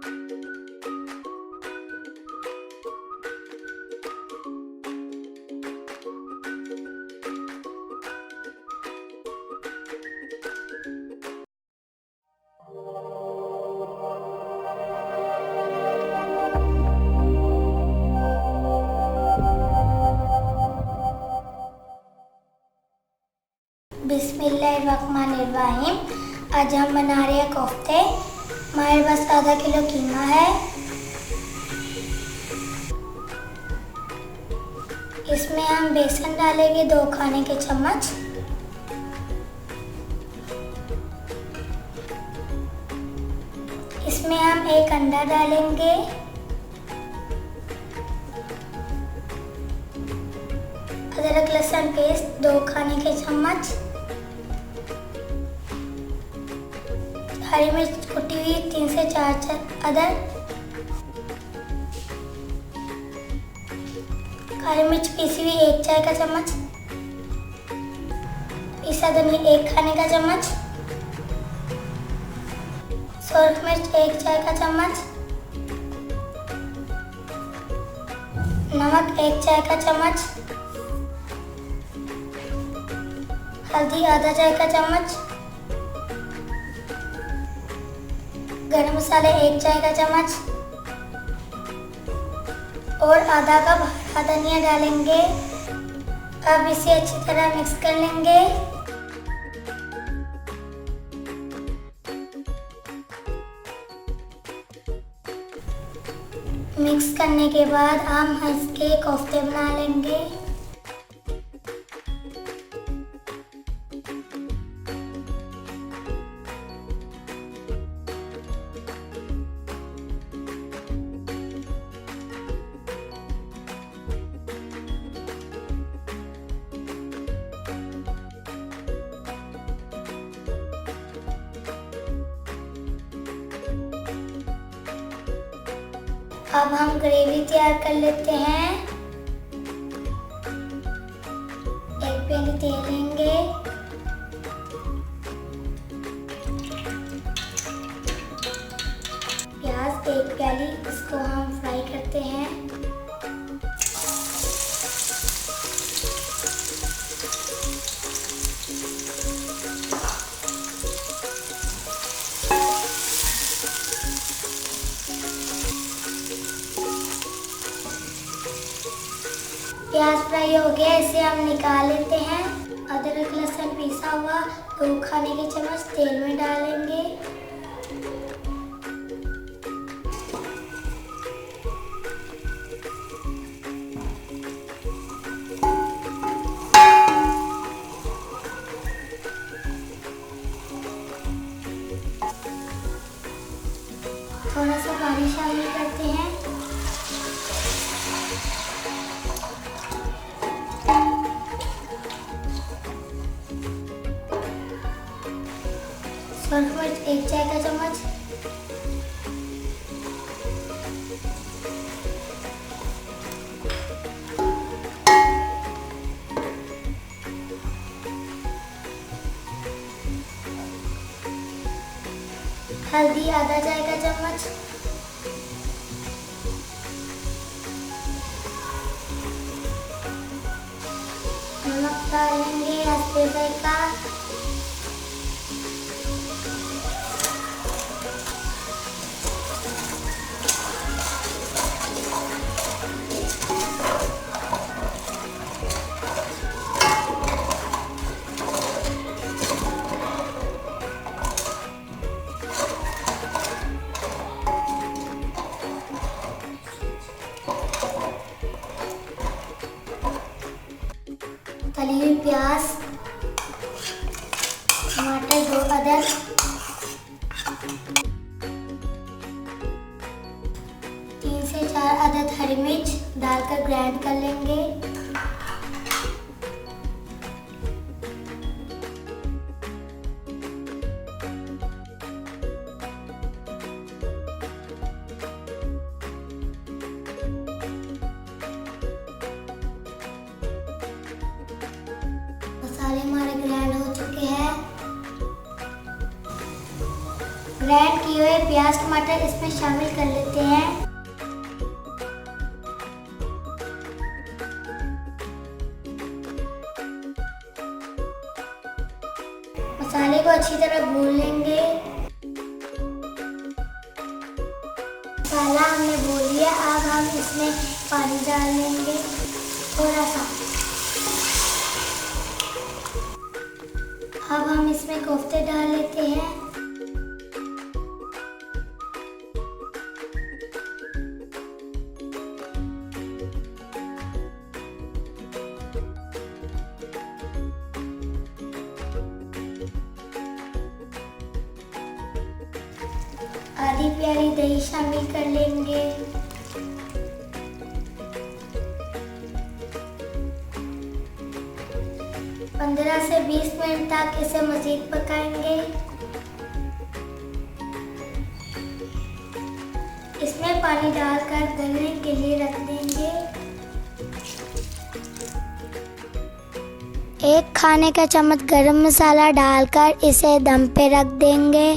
बिस्मिल्लाहिर्रहमानिर्रहीम। आज हम बना रहे हैं कोफ्ते। हमारे पास आधा किलो कीमा है। इसमें हम बेसन डालेंगे 2 खाने के चम्मच। इसमें हम 1 अंडा डालेंगे। अदरक लहसुन पेस्ट 2 खाने के चम्मच। हरी मिर्च कुटी हुई 3 से 4 अदद। काली मिर्च पीसी हुई 1 चाय का चम्मच। पिसा धनिया 1 खाने का चम्मच। सूरख मिर्च 1 चाय का चम्मच। नमक 1 चाय का चम्मच। हल्दी आधा चाय का चम्मच। गरम मसाले 1 चाय का चम्मच और आधा कप हरा धनिया डालेंगे। अब इसे अच्छी तरह मिक्स कर लेंगे। मिक्स करने के बाद हम इसके कोफ्ते बना लेंगे। अब हम ग्रेवी तैयार कर लेते हैं। 1 प्याली तेल लेंगे। प्याज 1 प्याली, इसको हम फ्राई करते हैं। प्याज फ्राई हो गया, इसे हम निकाल लेते हैं। अदरक लहसुन पिसा हुआ 2 खाने के चम्मच तेल में डालेंगे। थोड़ा सा पानी शामिल करते हैं। सूरख मिर्च 1 चाय का चम्मच। हल्दी आधा चाय का चम्मच। नमक डालेंगे आधे चाय का। तली हुई प्याज, टमाटर 2 अदद, 3 से 4 अदद हरी मिर्च डालकर ग्राइंड कर लेंगे। मसाले हमारे ग्राइंड हो चुके हैं। ग्राइंड किए हुए प्याज टमाटर इसमें शामिल कर लेते हैं। मसाले को अच्छी तरह भून लेंगे। मसाला हमने भून लिया, अब हम इसमें पानी डाल लेंगे थोड़ा सा। अब हम इसमें कोफ्ते डाल लेते हैं। आधी प्याली दही शामिल कर लेंगे। पंद्रह से 20 मिनट तक इसे मज़ीद पकाएंगे। इसमें पानी डालकर गलने के लिए रख देंगे। एक खाने का चम्मच गरम मसाला डालकर इसे दम पे रख देंगे।